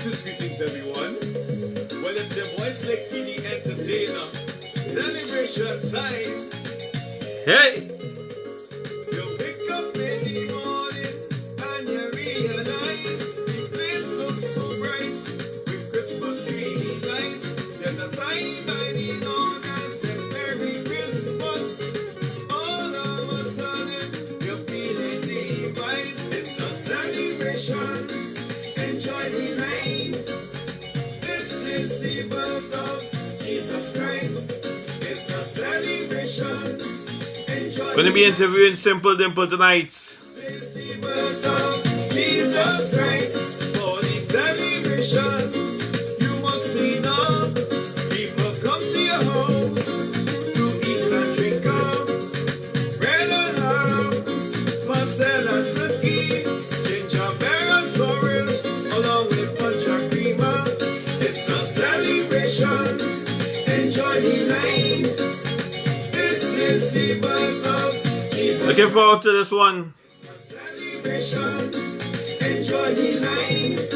Greetings, greetings, everyone. Well, it's your boy Slick TD Entertainer. Celebration time. Hey! You pick up in the morning and you realize the place looks so bright with Christmas tree lights. There's a sign by the door that says Merry Christmas. All of a sudden, you're feeling the vibe. It's a celebration. Enjoy the night. This is the birth of Jesus Christ. It's a celebration. Enjoy. Gonna be interviewing Simple Dimple tonight. This is the birth of Jesus Christ. For the celebration, you must clean up. People come to your house to eat and drink up. Bread and ham, pastel and turkey, gingerbread and sorrel, along with punch and creamer. It's a celebration. Enjoy the night. This is the birth of Jesus. Looking forward to this one. It's a celebration. Enjoy the night.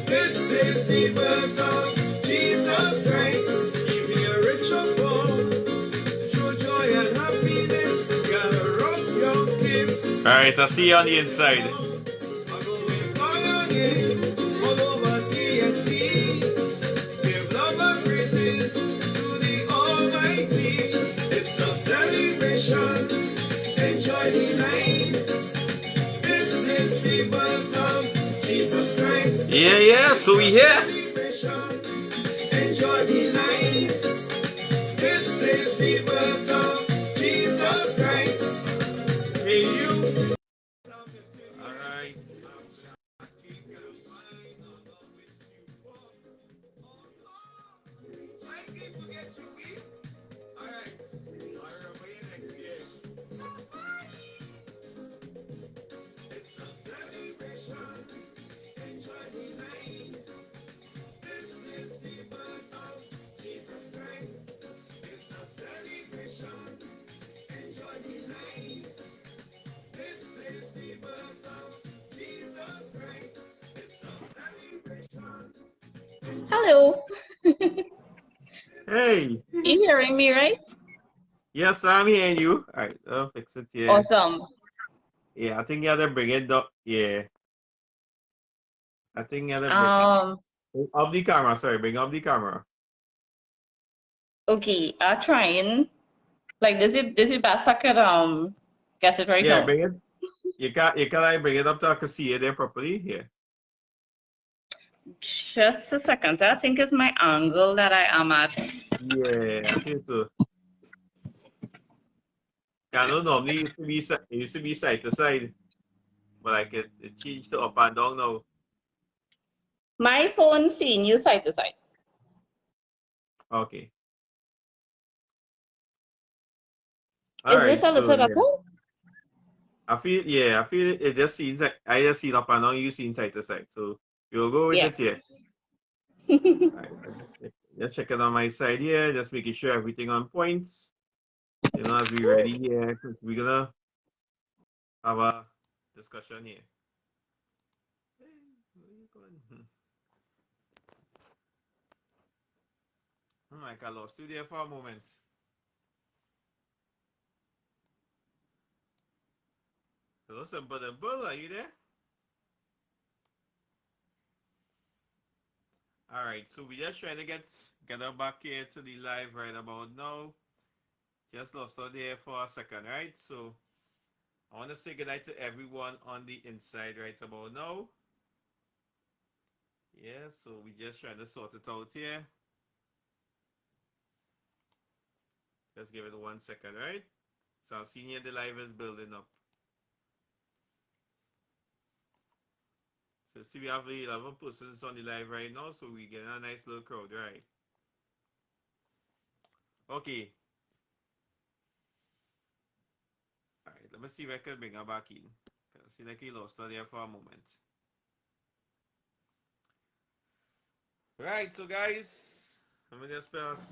This is the birth of Jesus Christ. Give me a rich or poor, show joy and happiness. Gotta rock your kids. Alright, I'll see you on the inside. All over TNT. Give love and praises to the Almighty. It's a celebration. Enjoy the night. This is the birth of Jesus Christ. Yeah, so we here. Celebration. Enjoy the night. This is the birth of Jesus Christ. Hey, you. Alright. Hello. Hey! You hearing me, right? Yes, I'm hearing you. Alright, I'll fix it here. Awesome. Yeah, I think you gotta bring it up. Yeah. I think you gotta bring up the camera. Sorry, bring up the camera. Okay, I'll try and like this is best I could get it right Yeah, now. bring it. You can bring it up so I can see it there properly. Yeah. Just a second. I think it's my angle that I am at. Yeah, I think so. I know normally it used to be side to side, but like it changed to up and down now. My phone seeing you side to side. Okay. Is this a little yeah. better? I feel it just seems like I just seen up and down, you seen side to side. So you'll go with Yeah. it here. Alright, just checking on my side here, just making sure everything on points. You know, as we ready here, because we're gonna have a discussion here. Hey, where you going? Oh my God, I lost you there for a moment. Hello, Simple Dimple, are you there? Alright, so we just trying to get her back here to the live right about now. Just lost her there for a second, right? So I want to say goodnight to everyone on the inside right about now. Yeah, so we just trying to sort it out here. Just give it 1 second, right? So I've seen here the live is building up. So see, we have 11 persons on the live right now, so we get a nice little crowd, right? Okay. All right, let me see if I can bring her back in. I see like he lost her there for a moment. Right, so guys, let me just pass.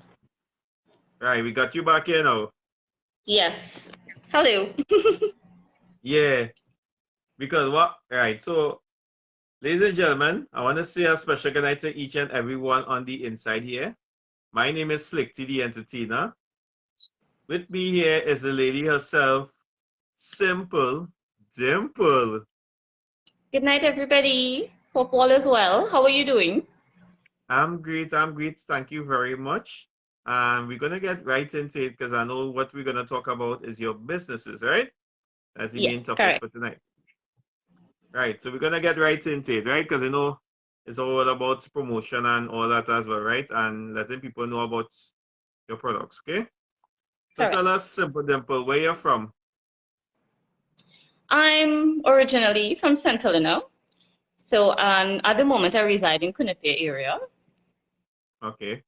Right, we got you back here now. Yes. Hello. Yeah, because what? Right, so Ladies and gentlemen, I want to say a special good night to each and everyone on the inside here. My name is Slickty the Entertainer. With me here is the lady herself, Simple Dimple. Good night, everybody. Hope all is well. How are you doing? I'm great. Thank you very much. And we're going to get right into it because I know what we're going to talk about is your businesses, right? That's the main Yes, topic correct. for tonight. Right. So we're going to get right into it, right? Because you know it's all about promotion and all that as well, right? And letting people know about your products, okay? So tell Correct. us, Simple Dimple, where you're from. I'm originally from St. Helena. So at the moment, I reside in Quinnipiac area. Okay.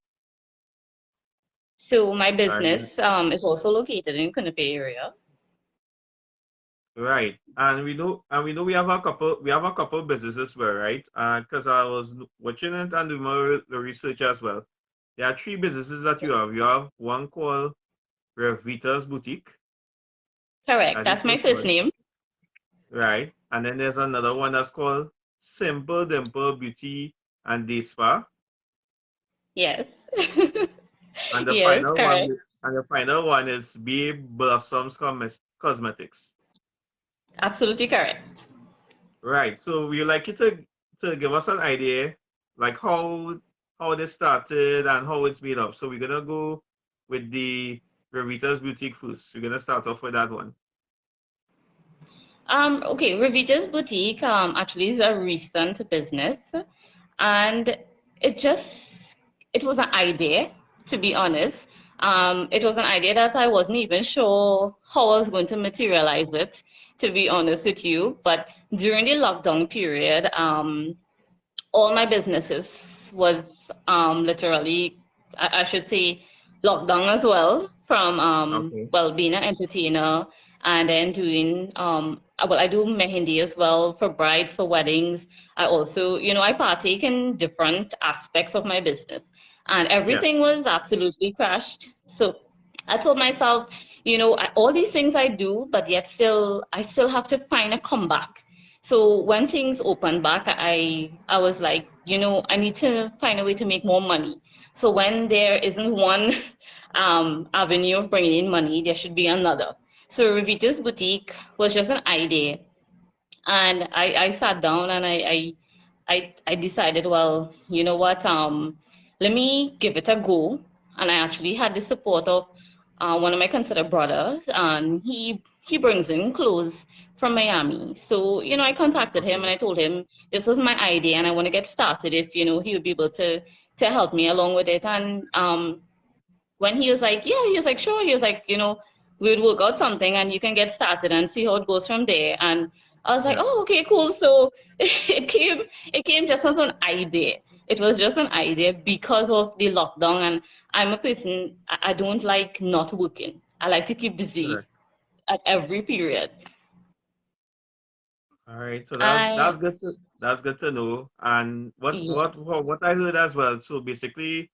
So my All right. business is also located in Quinnipiac area. Right. And we know we have a couple businesses where, right? Because I was watching it and doing more the research as well. There are three businesses that you have. You have one called REVITA'S Boutique. Correct. That's the That's my first first one. name. Right. And then there's another one that's called Simple Dimple Beauty and Day Spa. Yes. And the Yes, final one correct. and the final one is Babe Blossoms Cosmetics. Absolutely correct. Right. So we like you to give us an idea, like how this started and how it's made up. So we're gonna go with the Revita's Boutique first. We're gonna start off with that one. Okay, Revita's Boutique actually is a recent business, and it just it was an idea, to be honest. It was an idea that I wasn't even sure how I was going to materialize it, to be honest with you. But during the lockdown period, all my businesses was literally, I should say, locked down as well from Okay. well, being an entertainer and then doing well, I do mehendi as well for brides, for weddings. I also, I partake in different aspects of my business, and Yes. everything was absolutely crashed. So I told myself, all these things I do, but yet still, I still have to find a comeback. So when things opened back, I was like, I need to find a way to make more money. So when there isn't one avenue of bringing in money, there should be another. So Revita's Boutique was just an idea, and I sat down and I decided, well, you know what, let me give it a go. And I actually had the support of one of my considered brothers, and he brings in clothes from Miami. So, I contacted him and Okay. I told him this was my idea and I want to get started if, he would be able to help me along with it. And when he was like, yeah, he was like, sure. He was like, we would work out something and you can get started and see how it goes from there. And I was like, Yes. oh, okay, cool. So it came just as an idea. It was just an idea because of the lockdown. And I'm a person, I don't like not working. I like to keep busy Correct. at every period. All right. So that's I, that's good to that's good to know. And yeah, what I heard as well. So basically,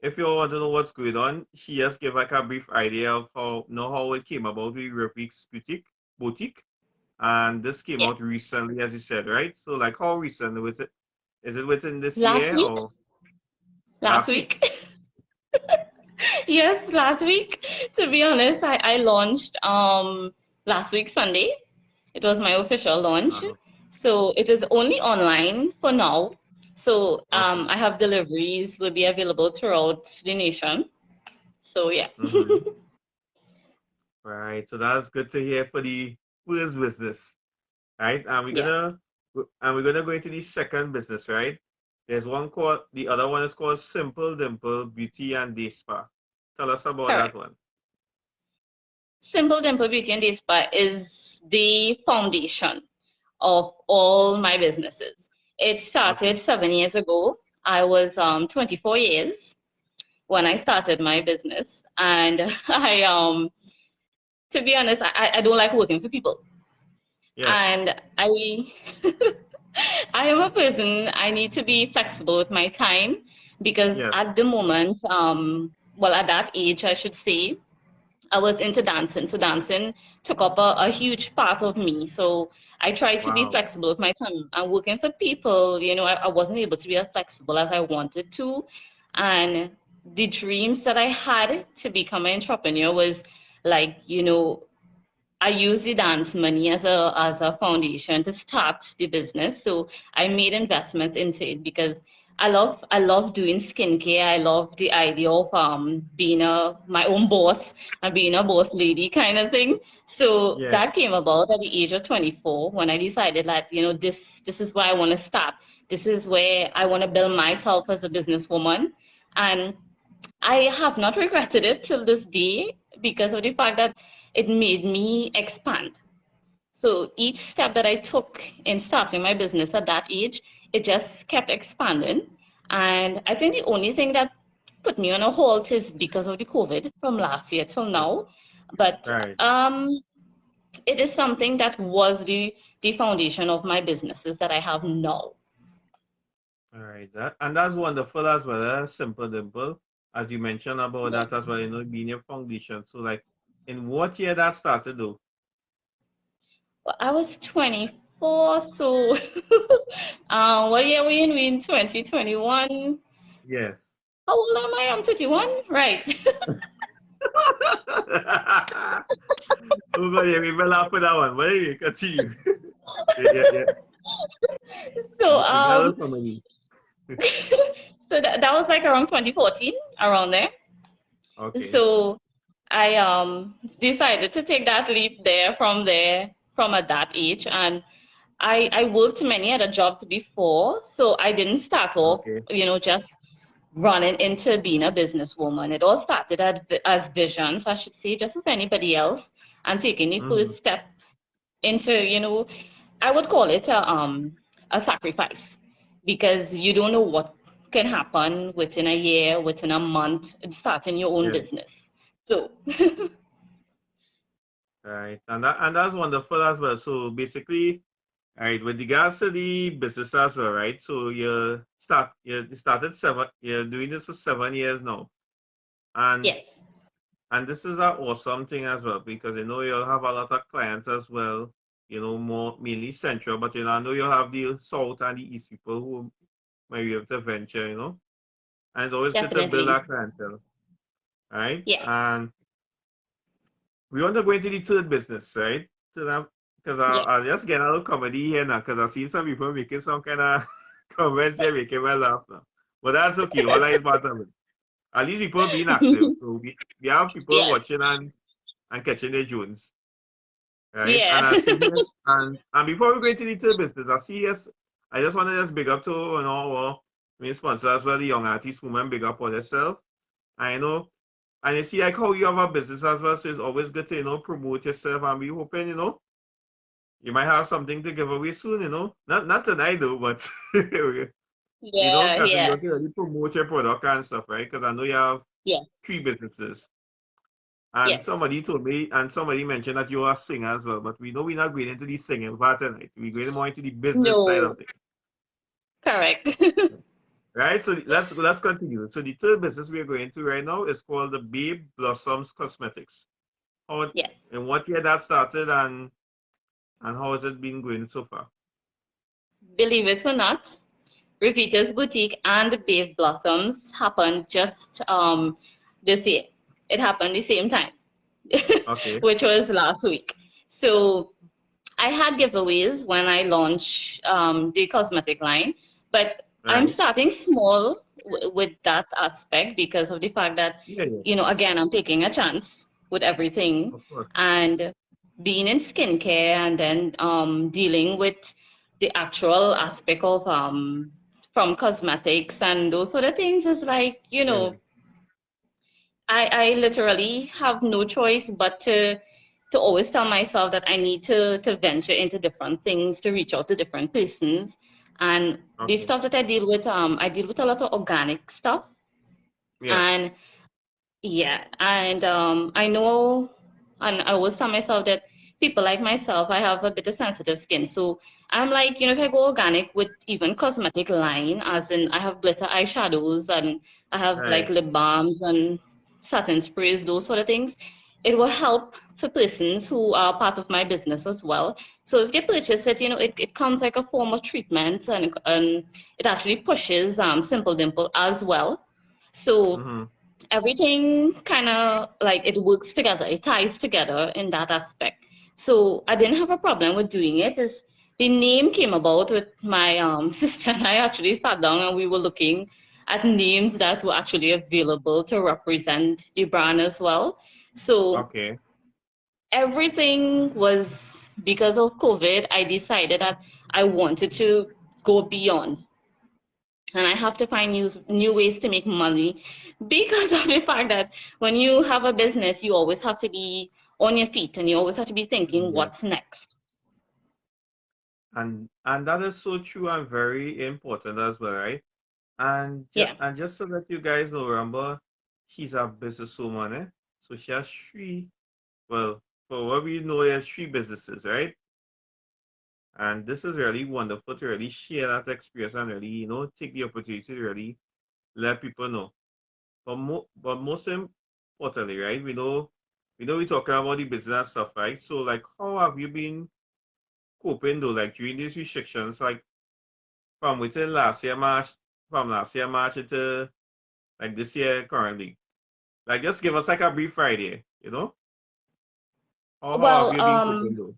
if you want to know what's going on, she just gave like a brief idea of how it came about with Rafik's boutique. And this came yeah. out recently, as you said, right? So like how recent was it? Is it within this Last year week, or last last week? week. Yes, last week. To be honest, I launched last week Sunday. It was my official launch. Uh, So it is only online for now. So okay. I have deliveries will be available throughout the nation. So yeah. Mm-hmm. Right. So that's good to hear for the first business, right? Yeah, And we're gonna go into the second business, right? There's one called the other one is called Simple Dimple Beauty and Day Spa. Tell us about that correct. one. Simple Dimple Beauty and Day Spa is the foundation of all my businesses. It Okay. started 7 years ago. I was 24 years when I started my business, and to be honest, I don't like working for people. Yes. And I am a person, I need to be flexible with my time because Yes. at the moment, well, at that age, I should say, I was into dancing. So dancing took up a huge part of me. So I tried to be Wow. flexible with my time. I'm working for people, I wasn't able to be as flexible as I wanted to. And the dreams that I had to become an entrepreneur was like, I used the dance money as a foundation to start the business. So I made investments into it because I love doing skincare. I love the idea of being my own boss and being a boss lady kind of thing. So Yeah. that came about at the age of 24 when I decided that this is where I want to start. This is where I want to build myself as a businesswoman, and I have not regretted it till this day because of the fact that it made me expand. So each step that I took in starting my business at that age, it just kept expanding. And I think the only thing that put me on a halt is because of the COVID from last year till now. But Right. it is something that was the foundation of my businesses that I have now. All right. That's wonderful as well, Simple Dimple. As you mentioned about Yeah. that as well, being your foundation. So like in what year that started though? Well, I was 24, so what year we in? We in 2021. Yes. How old am I? I'm 31. Right. Oh God, yeah, we will laugh for that one. But anyway, continue. Yeah, yeah, yeah. So We got a little comedy. so that was like around 2014, around there. Okay. So I decided to take that leap there from at that age, and I worked many other jobs before, so I didn't start off, Okay. just running into being a businesswoman. It all started as visions, I should say, just as anybody else, and taking the Mm-hmm. first step into, I would call it a sacrifice because you don't know what can happen within a year, within a month, starting your own Yeah. business. So, Right. And that's wonderful as well. So basically, all right, with regards to the business as well, right? So you started you're doing this for 7 years now. And yes, and this is an awesome thing as well because you'll have a lot of clients as well, more mainly central, but I know you'll have the south and the east people who might be able to venture. And it's always good to build definitely. that clientele, right? Yeah. And we want to go into the third business, right? So now, because Yeah. I'll just get a little comedy here now, because I see some people making some kind of comments here, making me laugh now. But that's okay. All is part of it. At least people being active. So we have people Yeah. watching and catching their Jones, right? And Yeah. I see this, and before we go into the third business, I see yes, I just want to just big up to our main sponsor as well, the young artist woman, big up on themselves. I know. And you see, like how you have a business as well, so it's always good to, promote yourself and be hoping, you might have something to give away soon, Not tonight though, but Yeah. because you Yeah. want to really promote your product and stuff, right? Because I know you have Yes. 3 businesses. And Yes. somebody told me, and somebody mentioned that you are a singer as well, but we know we're not going into the singing part tonight. We're going more into the business side No. of things. Correct. Right, so let's continue. So the third business we're going to right now is called the Babe Blossoms Cosmetics. How Yes. and what year that started and how has it been going so far? Believe it or not, Revita's Boutique and Babe Blossoms happened just this year. It happened the same time, Okay, which was last week. So I had giveaways when I launched the cosmetic line, but I'm right. starting small with that aspect because of the fact that, Yeah, yeah, again, I'm taking a chance with everything, of course. and being in skincare and then dealing with the actual aspect of from cosmetics and those sort of things is like, Yeah, I literally have no choice but to always tell myself that I need to venture into different things, to reach out to different persons. And the okay. stuff that I deal with a lot of organic stuff. And Yes. yeah, and I know, and I always tell myself that people like myself, I have a bit of sensitive skin. So I'm like, if I go organic with even cosmetic line, as in I have glitter eyeshadows and I have like Right. lip balms and satin sprays, those sort of things, it will help for persons who are part of my business as well. So if they purchase it, it comes like a form of treatment, and it actually pushes Simple Dimple as well. So Mm-hmm. everything kind of like it works together, it ties together in that aspect. So I didn't have a problem with doing it. Is the name came about with my sister and I actually sat down and we were looking at names that were actually available to represent the brand as well. So Okay. everything was because of COVID. I decided that I wanted to go beyond, and I have to find new ways to make money because of the fact that when you have a business, you always have to be on your feet and you always have to be thinking Yeah. what's next. And that is so true and very important as well, right? Yeah. And just so that you guys know, remember, she's a businesswoman, eh? So she has three, well, for what we know, there's three businesses, right? And this is really wonderful to really share that experience and really, take the opportunity to really let people know. But most importantly, right? We know we're talking about the business stuff, right? So like, how have you been coping though, like during these restrictions, like from within last year March into like this year currently? Like, just give us like a brief idea, how have Well, you been coping though?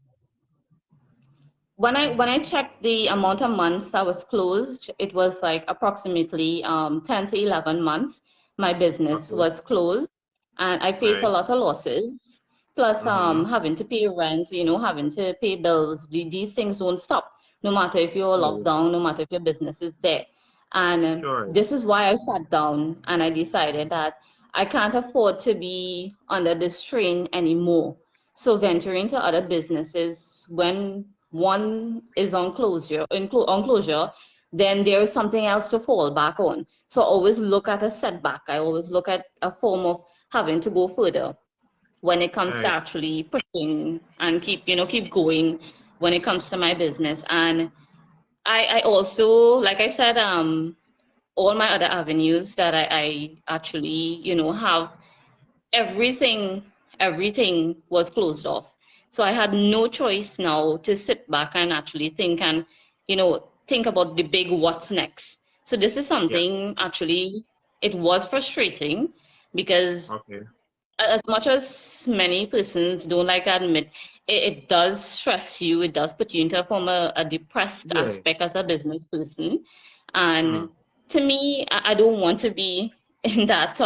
when I checked the amount of months that was closed, it was like approximately 10 to 11 months my business Okay. was closed, and I faced a Right. lot of losses. Plus, Mm-hmm. having to pay rent, having to pay bills. These things don't stop, no matter if you're Yeah, locked yeah. down, no matter if your business is there. And Sure. this is why I sat down and I decided that I can't afford to be under this strain anymore. So venturing to other businesses when one is on closure, then there is something else to fall back on. So I always look at a setback. I always look at a form of having to go further when it comes to Right. actually pushing and keep going when it comes to my business. And I also, like I said, all my other avenues that I actually, have everything everything was closed off, so I had no choice now to sit back and actually think and think about the big what's next. So this is Yeah. something actually, it was frustrating because Okay. as much as many persons don't like to admit, it does stress you, it does put you into a form of a depressed Yeah. aspect as a business person. Mm. And to me, I don't want to be in that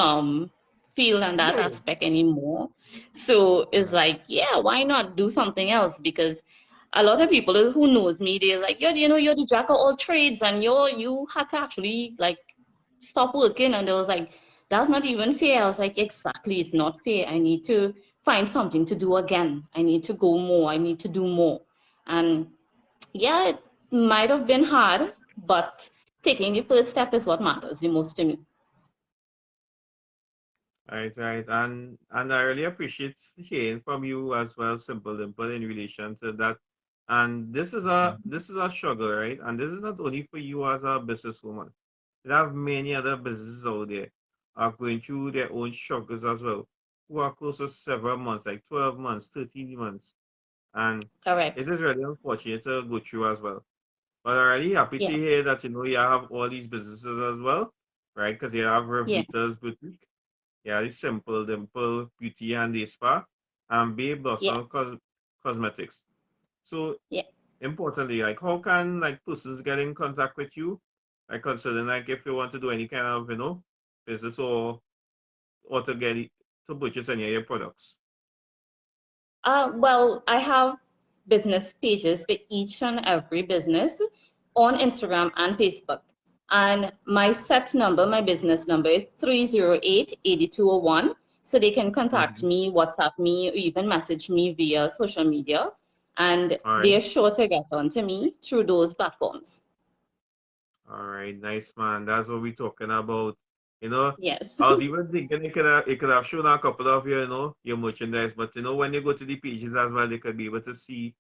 field and that Yeah. aspect anymore. So it's Right. like, yeah, why not do something else? Because a lot of people who knows me, they're like, you're the jack of all trades, and you had to actually like stop working. And they was like, that's not even fair. I was like, exactly, it's not fair. I need to find something to do again. I need to go more. I need to do more. And yeah, it might have been hard, but taking the first step is what matters the most to me. Right, right. And I really appreciate hearing from you as well, Simple Dimple, in relation to that. And this is a struggle, right? And this is not only for you as a businesswoman. There are many other businesses out there are going through their own struggles as well, who are close to several months, like 12 months, 13 months. And Correct. it is really unfortunate to go through as well. But I'm really happy to Yeah. hear that you have all these businesses as well, right? Because you have Yeah. REVITA'S boutique, yeah, the Simple Dimple Beauty and Day Spa, and Babe Yeah. Blossom Cosmetics. So Yeah. importantly, like how can like persons get in contact with you? Like considering like if you want to do any kind of business or to to purchase any of your products. Well, I have business pages for each and every business on Instagram and Facebook. And my set number, my business number is 308-8201. So they can contact Mm-hmm. me, WhatsApp me, or even message me via social media. And All right. they're sure to get on to me through those platforms. All right, nice man. That's what we're talking about. You know, Yes. I was even thinking it could have shown a couple of your merchandise, but when you go to the pages as well, they could be able to see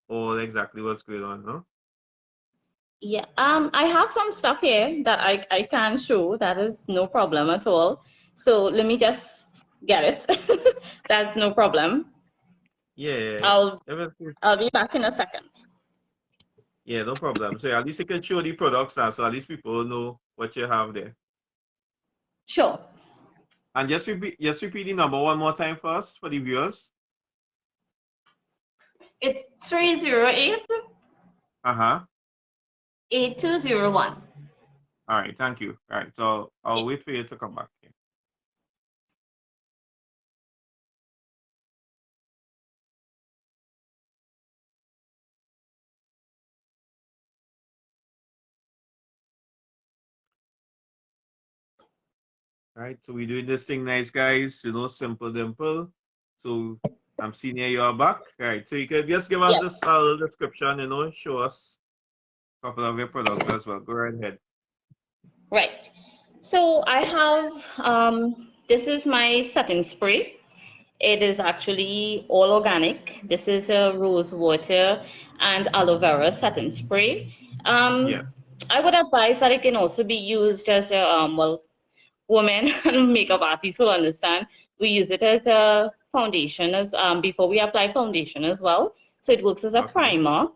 all exactly what's going on, no? Yeah, I have some stuff here that I can show. That is no problem at all. So let me just get it. That's no problem. Yeah. I'll Everything. I'll be back in a second. Yeah, no problem. So at least you can show the products now, so at least people know what you have there. Sure. And just repeat the number one more time for us for the viewers. It's 308 Uh-huh. 8201. All right, thank you. All right, so I'll wait for you to come back here. All right, so we're doing this thing nice, guys. Simple Dimple. So I'm seeing here you are back. All right, so you can just give us Yes. just a little description, show us a couple of your products as well. Go right ahead. Right. So I have this is my setting spray. It is actually all organic. This is a rose water and aloe vera setting spray. Um, Yes. I would advise that it can also be used as a well, women and makeup artists will understand. We use it as a foundation as before we apply foundation as well. So it works as a Okay. primer.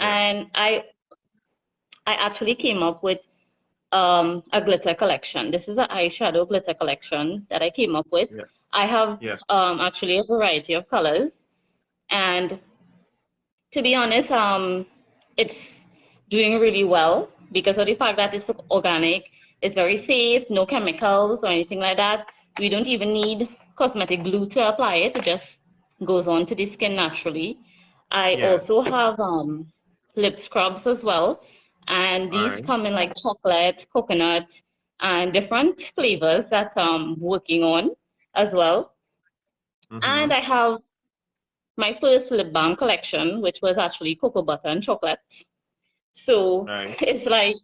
Yes. And I actually came up with a glitter collection. This is an eyeshadow glitter collection that I came up with. Yeah. I have Yes. actually a variety of colors, and to be honest, it's doing really well because of the fact that it's organic. It's very safe, no chemicals or anything like that. We don't even need cosmetic glue to apply it. It just goes on to the skin naturally. I Yeah. also have lip scrubs as well, and All these right. come in like chocolate, coconut, and different flavors that I'm working on as well. Mm-hmm. And I have my first lip balm collection, which was actually cocoa butter and chocolate. So All right. it's like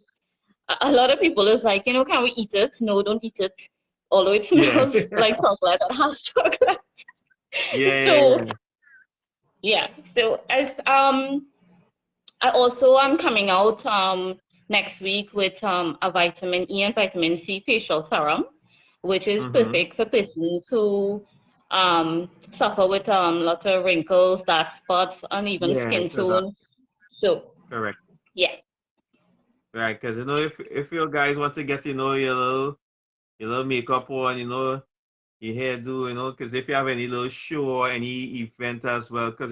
a lot of people is like, can we eat it? No, don't eat it. Although it Yeah. smells like chocolate and has chocolate. So Yeah. yeah. So as I also am coming out next week with a vitamin E and vitamin C facial serum, which is Mm-hmm. perfect for persons who suffer with lot of wrinkles, dark spots, uneven Yeah. skin So that tone. So correct. yeah, Right. Because if your guys want to get your little makeup on, your hairdo, because if you have any little show or any event as well, because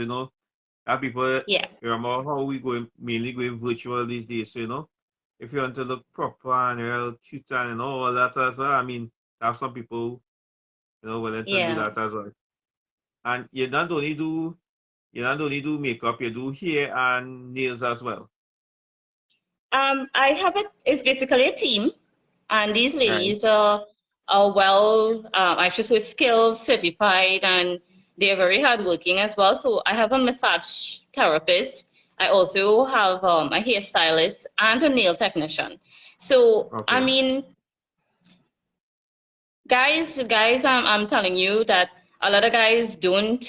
have people yeah, remember how we mainly going virtual these days. So if you want to look proper and real cute and all that as well, I mean, have some people willing to do yeah. that as well. And you not only do makeup, you do hair and nails as well. I have it. It's basically a team, and these Right. ladies are well, I should say, skilled, certified, and they're very hardworking as well. So I have a massage therapist. I also have a hairstylist and a nail technician. So I Okay. mean, guys, I'm telling you that a lot of guys don't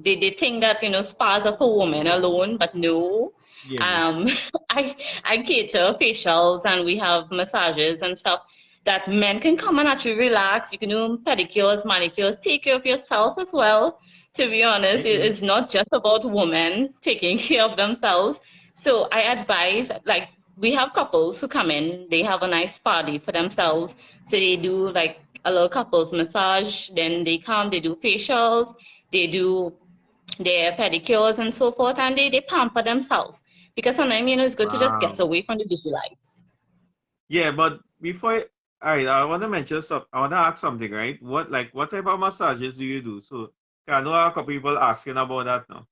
they think that spas are for women alone, but no. Yeah. um i I cater facials, and we have massages and stuff that men can come and actually relax. You can do pedicures, manicures, take care of yourself as well. To be honest, Yeah. it's not just about women taking care of themselves. So I advise, like, we have couples who come in, they have a nice party for themselves. So they do like a little couples massage, then they come, they do facials, they do their pedicures and so forth, and they pamper themselves. Because sometimes, it's good to just get Wow. away from the busy life. Yeah, but all right, I want to mention some. I want to ask something, right? What type of massages do you do? So, I know a couple people asking about that now.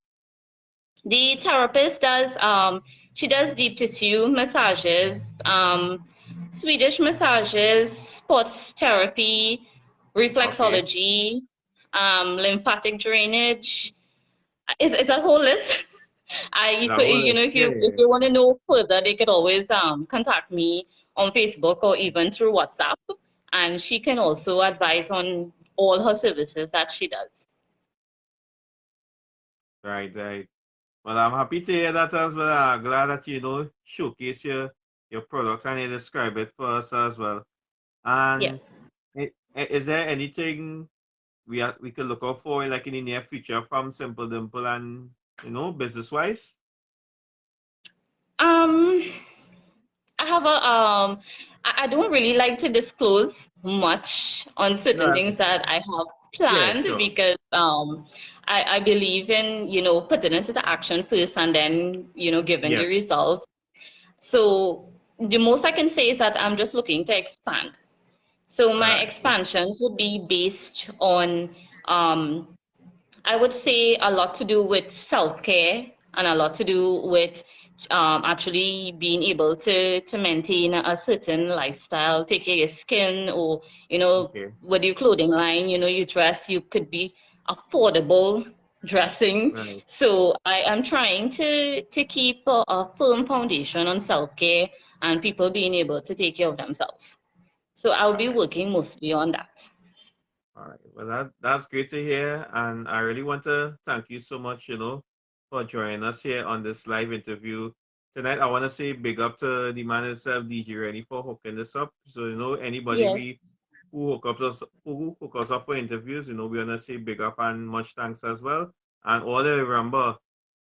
The therapist does, she does deep tissue massages, Swedish massages, sports therapy, Okay. reflexology, lymphatic drainage. It's a whole list. I Now, could, hold it. if Yeah, if yeah, you want to know further, they could always contact me on Facebook or even through WhatsApp, and she can also advise on all her services that she does. yeah. Right, right. Well, I'm happy to hear that as well. I'm glad that showcase your products and you describe it for us as well. And Yes. is there anything? we could look out for like in the near future from Simple Dimple and business wise? Um, I have a I don't really like to disclose much on No, certain that's things okay. that I have Yeah, planned sure. because I believe in, putting into the action first and then, giving the Yeah. results. So the most I can say is that I'm just looking to expand. So All my right. expansions would be based on I would say a lot to do with self-care and a lot to do with actually being able to maintain a certain lifestyle, take care of your skin, or, Okay. with your clothing line, you dress, you could be affordable dressing. Right. So I am trying to keep a firm foundation on self-care and people being able to take care of themselves. So I'll All be right. working mostly on that. All right. Well, that's great to hear, and I really want to thank you so much, for joining us here on this live interview tonight. I want to say big up to the man himself, DJ Ready, for hooking this up. So anybody Yes. we who hook us up for interviews, we want to say big up and much thanks as well. And all remember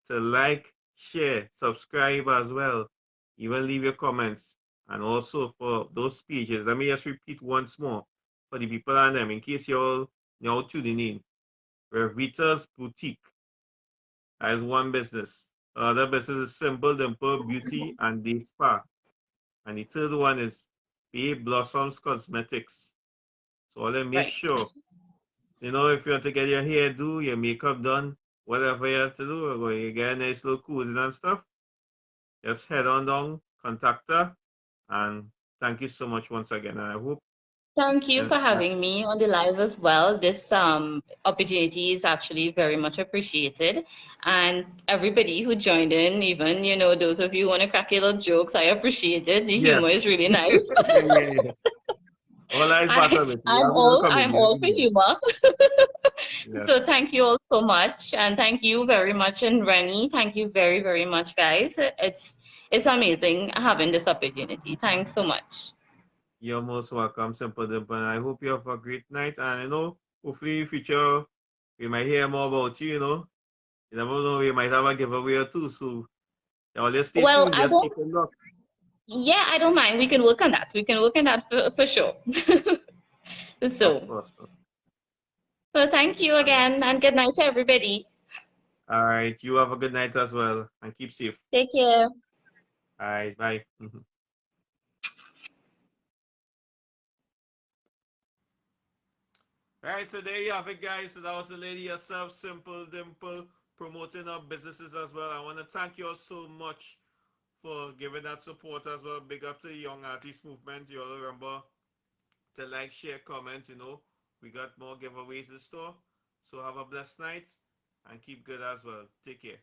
to like, share, subscribe as well. Even leave your comments. And also for those speeches, let me just repeat once more for the people and them, in case you're all tuning in. REVITA'S Boutique as one business. Other business is Simple Dimple Beauty and Day Spa. And the third one is Bay Blossoms Cosmetics. So all them make Right. sure, if you want to get your hair do, your makeup done, whatever you have to do, or you get a nice little cooling and stuff, just head on down, contact her, and thank you so much once again. And I hope Thank you and, for having me on the live as well. This opportunity is actually very much appreciated. And everybody who joined in, even, those of you who want to crack your little jokes, I appreciate it. The humor yes. is really nice. Yeah. All that is part of it. We I'm have a little all I'm comedy all every for day. humor. Yes. So thank you all so much. And thank you very much. And Rennie, thank you very, very much, guys. It's amazing having this opportunity. Thanks so much. You're most welcome, Simple Dimple. And I hope you have a great night. And hopefully in future we might hear more about you. You never know, we might have a giveaway or two. So y'all just stay Well, tuned, I just don't keep it locked. Yeah, I don't mind. We can work on that. We can work on that for sure. Of So, course. so thank you All right. again and good night to everybody. All right. You have a good night as well. And keep safe. Take care. All right. Bye. All right, so there you have it, guys. So that was the lady herself, Simple Dimple, promoting her businesses as well. I want to thank you all so much for giving that support as well. Big up to the Young Artist Movement. You all remember to like, share, comment. We got more giveaways in store. So have a blessed night and keep good as well. Take care.